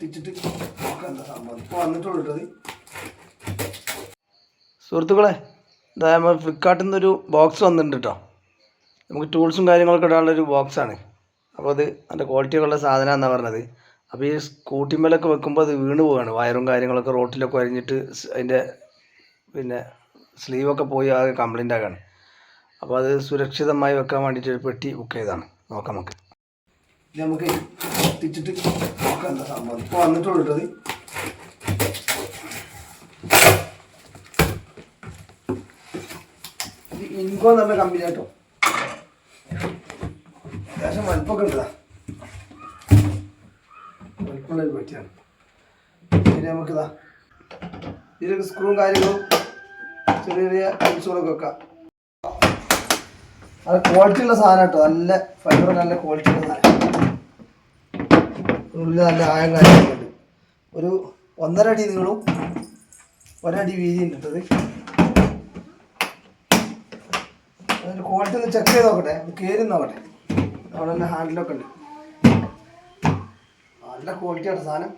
പൊട്ടിച്ചിട്ട് നോക്കാം എന്താ സംഭവം. ഇപ്പോൾ വന്നിട്ടുള്ളൂ ഇട്ടത്. സുഹൃത്തുക്കളെ, ഇതാ നമ്മൾ ഫ്ലിപ്കാർട്ടിൽ നിന്നൊരു ബോക്സ് വന്നിട്ടുണ്ട് കേട്ടോ. നമുക്ക് ടൂൾസും കാര്യങ്ങളൊക്കെ ഇടാനുള്ളൊരു ബോക്സാണ്. അപ്പോൾ അത് നല്ല ക്വാളിറ്റിയുള്ള സാധനമാണെന്നാണ് പറഞ്ഞത്. അപ്പോൾ ഈ സ്കൂട്ടിമേലൊക്കെ വെക്കുമ്പോൾ അത് വീണ് പോവുകയാണ്. വയറും കാര്യങ്ങളൊക്കെ റോട്ടിലൊക്കെ വരിഞ്ഞിട്ട് അതിൻ്റെ പിന്നെ സ്ലീവൊക്കെ പോയി ആകെ കംപ്ലൈൻ്റ് ആകാണ്. അപ്പോൾ അത് സുരക്ഷിതമായി വെക്കാൻ വേണ്ടിയിട്ട് ഒരു പെട്ടി ബുക്ക് ചെയ്തതാണ്. നോക്കാം നമുക്ക്. ഇത് നമുക്ക് പൊട്ടിച്ചിട്ട് നോക്കാം എന്താ സംഭവം. ഇപ്പോൾ വന്നിട്ടുള്ളൂ ഇട്ടത്. ഇത് ഇൻകോ നല്ല കമ്പനി കേട്ടോ. അത്യാവശ്യം വലിപ്പമൊക്കെ ഉണ്ടതാ. വലിപ്പമുള്ളൊരു പെട്ടിയാണ്. പിന്നെ നമുക്കിതാ ഇതിലൊക്കെ സ്ക്രൂവും കാര്യങ്ങളും ചെറിയ ചെറിയ ടൂൾസുകളൊക്കെ വെക്കാം. അത് ക്വാളിറ്റി ഉള്ള സാധനം കേട്ടോ. നല്ല ഫൈബർ, നല്ല ക്വാളിറ്റി ഉള്ള സാധനം. ഉള്ളിൽ നല്ല ആയം കാര്യങ്ങളൊക്കെ ഉണ്ട്. ഒരു 1.5 അടി നീളവും 1 അടി വീതിയും ഇട്ടത്. അതിൻ്റെ ക്വാളിറ്റി ഒന്ന് ചെക്ക് ചെയ്ത് നോക്കട്ടെ, അത് കയറി നോക്കട്ടെ. അവിടെ തന്നെ ഹാൻഡിലൊക്കെ ഉണ്ട്. നല്ല ക്വാളിറ്റി ആയിട്ട് സാധനം.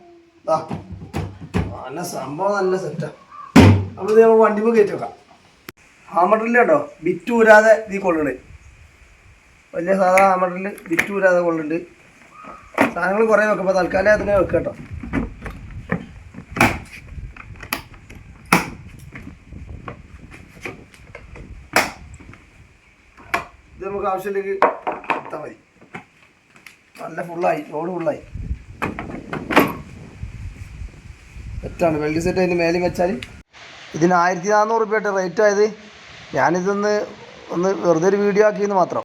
ഇതാ നല്ല സംഭവം, നല്ല സെറ്റാണ്. അപ്പോൾ ഇത് നമ്മൾ വണ്ടിമ്പോൾ കയറ്റി വെക്കാം. ഹാമറിൽ കേട്ടോ ബിറ്റ് ഊരാതെ ഈ കൊള്ളുണ്ട്. വലിയ സാധാ ഹാമറിൽ ബിറ്റ് ഊരാതെ കൊള്ളുണ്ട്. സാധനങ്ങൾ കുറേ വെക്കുമ്പോൾ തൽക്കാലം അതിനെ വെക്കുക കേട്ടോ. ഇത് നമുക്ക് ആവശ്യമില്ലെങ്കിൽ എടുത്താൽ മതി. നല്ല ഫുള്ളായി, റോഡ് ഫുള്ളായി സെറ്റാണ്. വെൽഡ് സെറ്റ് അതിന് മേലെ വെച്ചാൽ ഇതിന് 1400 രൂപയായിട്ട് റേറ്റ് ആയത്. ഞാനിതൊന്ന് വെറുതെ ഒരു വീഡിയോ ആക്കിയെന്ന് മാത്രം.